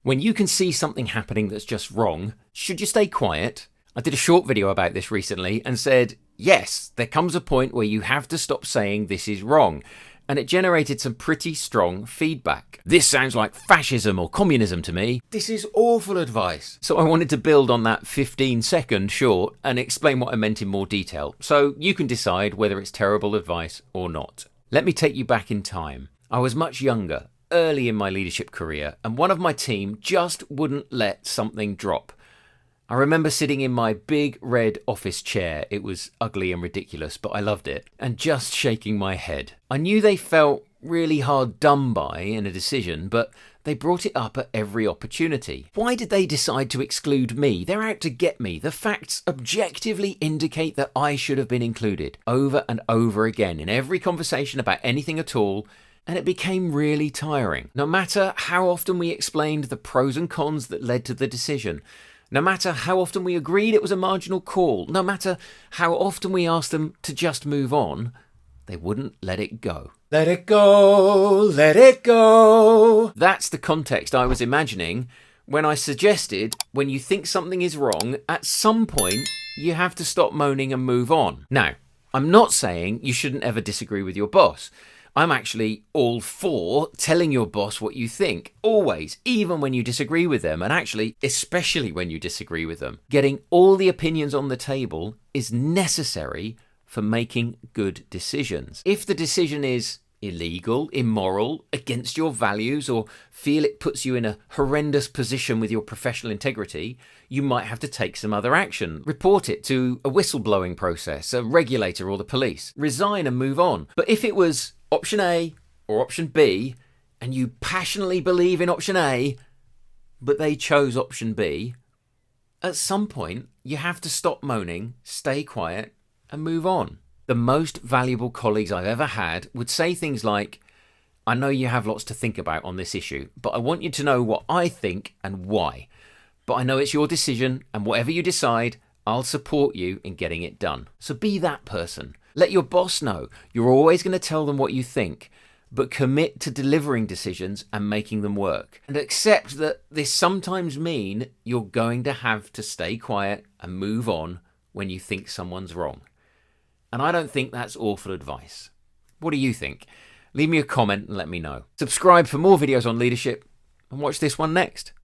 When you can see something happening that's just wrong, should you stay quiet? I did a short video about this recently and said, yes, there comes a point where you have to stop saying this is wrong. And it generated some pretty strong feedback. This sounds like fascism or communism to me. This is awful advice. So I wanted to build on that 15-second short and explain what I meant in more detail, so you can decide whether it's terrible advice or not. Let me take you back in time. I was much younger, early in my leadership career, and one of my team just wouldn't let something drop. I remember sitting in my big red office chair, it was ugly and ridiculous, but I loved it, and just shaking my head. I knew they felt really hard done by in a decision, but they brought it up at every opportunity. Why did they decide to exclude me? They're out to get me. The facts objectively indicate that I should have been included, over and over again, in every conversation about anything at all. And it became really tiring. No matter how often we explained the pros and cons that led to the decision, no matter how often we agreed it was a marginal call, no matter how often we asked them to just move on, they wouldn't let it go. Let it go, let it go. That's the context I was imagining when I suggested when you think something is wrong, at some point you have to stop moaning and move on. Now, I'm not saying you shouldn't ever disagree with your boss. I'm actually all for telling your boss what you think, always, even when you disagree with them, and actually, especially when you disagree with them. Getting all the opinions on the table is necessary for making good decisions. If the decision is illegal, immoral, against your values, or feel it puts you in a horrendous position with your professional integrity, you might have to take some other action. Report it to a whistleblowing process, a regulator, or the police. Resign and move on. But if it was option A or option B, and you passionately believe in option A, but they chose option B, at some point you have to stop moaning, stay quiet, and move on. The most valuable colleagues I've ever had would say things like, I know you have lots to think about on this issue, but I want you to know what I think and why. But I know it's your decision, and whatever you decide, I'll support you in getting it done. So be that person. Let your boss know you're always going to tell them what you think, but commit to delivering decisions and making them work. And accept that this sometimes means you're going to have to stay quiet and move on when you think someone's wrong. And I don't think that's awful advice. What do you think? Leave me a comment and let me know. Subscribe for more videos on leadership, and watch this one next.